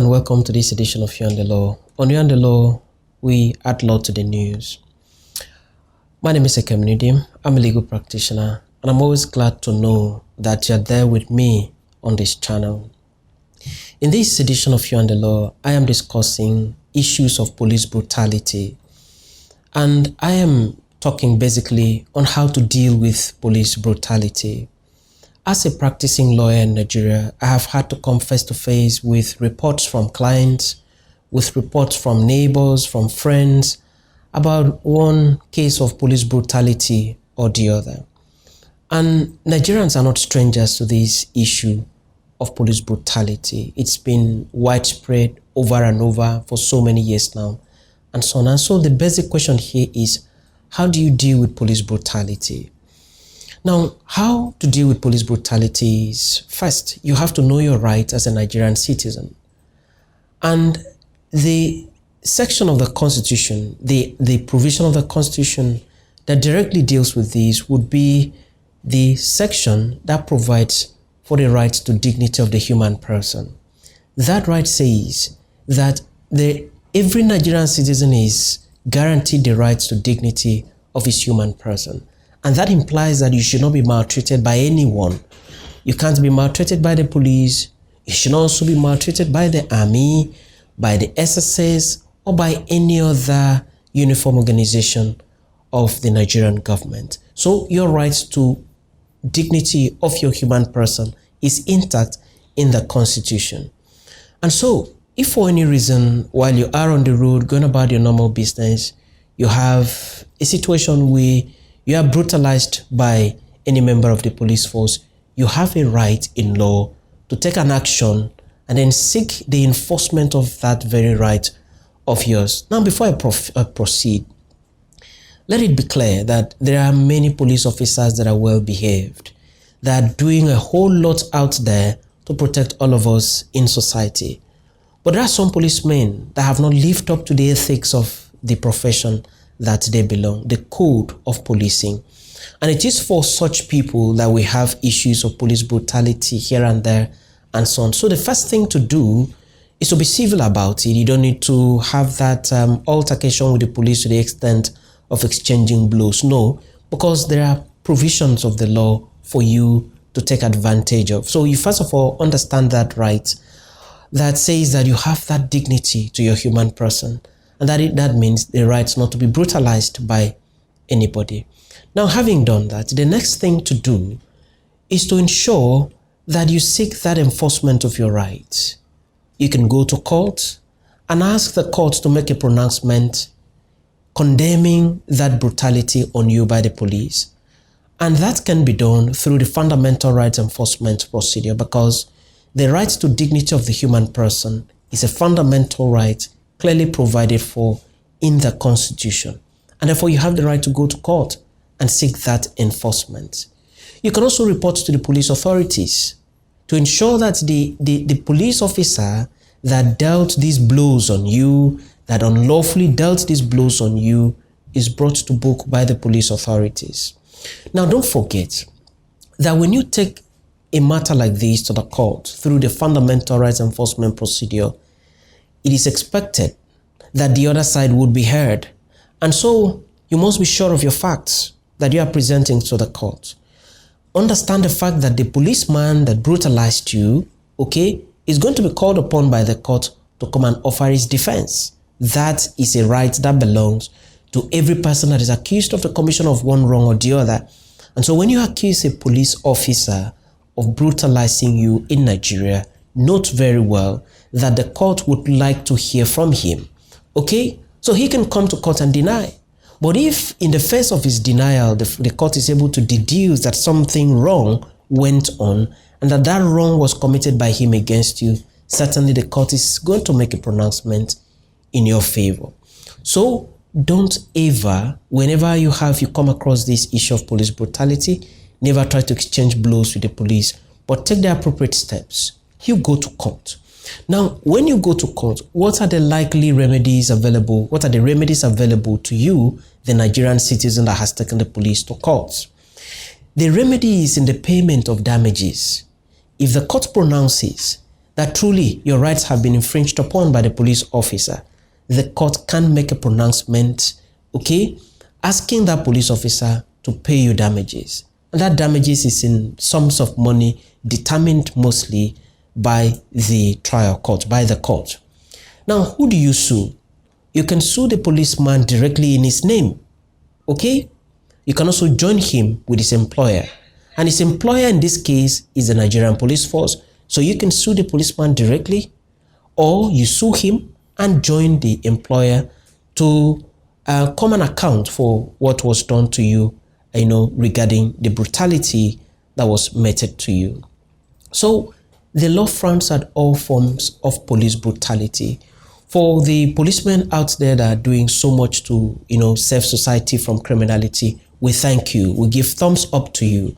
and welcome to this edition of You and the Law. On You and the Law, we add law to the news. My name is Ekem Nidim. I'm a legal practitioner, and I'm always glad to know that you're there with me on this channel. In this edition of You and the Law, I am discussing issues of police brutality, and I am talking basically on how to deal with police brutality. As a practicing lawyer in Nigeria, I have had to come face to face with reports from clients, with reports from neighbors, from friends, about one case of police brutality or the other. And Nigerians are not strangers to this issue of police brutality. It's been widespread over and over for so many years now, and so on. And so the basic question here is, how do you deal with police brutality? Now, how to deal with police brutality is, first, you have to know your rights as a Nigerian citizen. And the section of the Constitution, the provision of the Constitution that directly deals with this would be the section that provides for the right to dignity of the human person. That right says that every Nigerian citizen is guaranteed the right to dignity of his human person. And that implies that you should not be maltreated by anyone. You can't be maltreated by the police. You should also be maltreated by the army, by the SSS, or by any other uniform organization of the Nigerian government. So your right to dignity of your human person is intact in the Constitution. And so, if for any reason, while you are on the road going about your normal business, you have a situation where you are brutalized by any member of the police force, you have a right in law to take an action and then seek the enforcement of that very right of yours. Now, before I proceed, let it be clear that there are many police officers that are well behaved, that are doing a whole lot out there to protect all of us in society. But there are some policemen that have not lived up to the ethics of the profession that they belong, the code of policing. And it is for such people that we have issues of police brutality here and there and so on. So the first thing to do is to be civil about it. You don't need to have that altercation with the police to the extent of exchanging blows. No, because there are provisions of the law for you to take advantage of. So you first of all understand that right, that says that you have that dignity to your human person. And that means the right not to be brutalized by anybody. Now, having done that, the next thing to do is to ensure that you seek that enforcement of your rights. You can go to court and ask the court to make a pronouncement condemning that brutality on you by the police. And that can be done through the fundamental rights enforcement procedure, because the right to dignity of the human person is a fundamental right clearly provided for in the Constitution. And therefore, you have the right to go to court and seek that enforcement. You can also report to the police authorities to ensure that the police officer that dealt these blows on you, that unlawfully dealt these blows on you, is brought to book by the police authorities. Now, don't forget that when you take a matter like this to the court through the fundamental rights enforcement procedure, it is expected that the other side would be heard. And so you must be sure of your facts that you are presenting to the court. Understand the fact that the policeman that brutalized you, is going to be called upon by the court to come and offer his defense. That is a right that belongs to every person that is accused of the commission of one wrong or the other. And so when you accuse a police officer of brutalizing you in Nigeria, note very well that the court would like to hear from him. So he can come to court and deny. But if in the face of his denial, the court is able to deduce that something wrong went on and that wrong was committed by him against you, certainly the court is going to make a pronouncement in your favor. So don't ever, whenever you come across this issue of police brutality, never try to exchange blows with the police, but take the appropriate steps. You go to court. Now, when you go to court, what are the likely remedies available? What are the remedies available to you, the Nigerian citizen that has taken the police to court? The remedy is in the payment of damages. If the court pronounces that truly your rights have been infringed upon by the police officer, the court can make a pronouncement, okay, asking that police officer to pay you damages. And that damages is in sums of money determined mostly by the trial court, by the court. Now, who do you sue? You can sue the policeman directly in his name, okay? You can also join him with his employer. And his employer in this case is the Nigerian Police Force. So you can sue the policeman directly, or you sue him and join the employer to come and account for what was done to you, regarding the brutality that was meted to you. So the law frowns at all forms of police brutality. For the policemen out there that are doing so much to, save society from criminality, we thank you. We give thumbs up to you.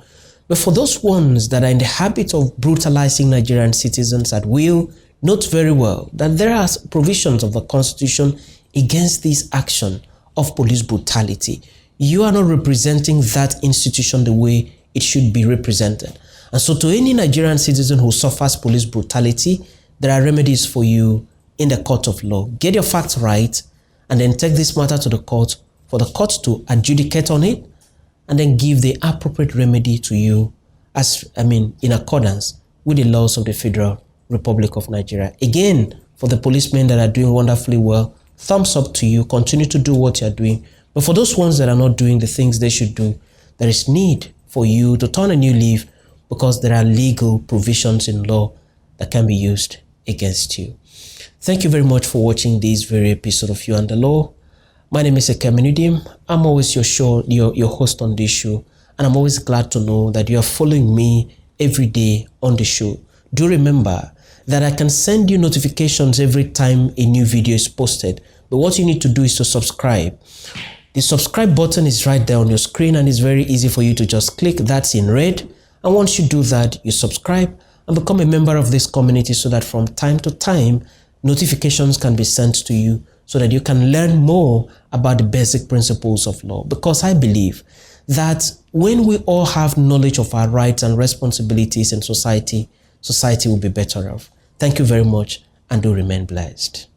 But for those ones that are in the habit of brutalizing Nigerian citizens at will, note very well that there are provisions of the Constitution against this action of police brutality. You are not representing that institution the way it should be represented. And so to any Nigerian citizen who suffers police brutality, there are remedies for you in the court of law. Get your facts right and then take this matter to the court for the court to adjudicate on it and then give the appropriate remedy to you in accordance with the laws of the Federal Republic of Nigeria. Again, for the policemen that are doing wonderfully well, thumbs up to you. Continue to do what you're doing. But for those ones that are not doing the things they should do, there is need for you to turn a new leaf because there are legal provisions in law that can be used against you. Thank you very much for watching this very episode of You and the Law. My name is Ekeminudim. I'm always your host on this show, and I'm always glad to know that you are following me every day on the show. Do remember that I can send you notifications every time a new video is posted, but what you need to do is to subscribe. The subscribe button is right there on your screen, and it's very easy for you to just click. That's in red. And once you do that, you subscribe and become a member of this community so that from time to time, notifications can be sent to you so that you can learn more about the basic principles of law. Because I believe that when we all have knowledge of our rights and responsibilities in society, society will be better off. Thank you very much, and do remain blessed.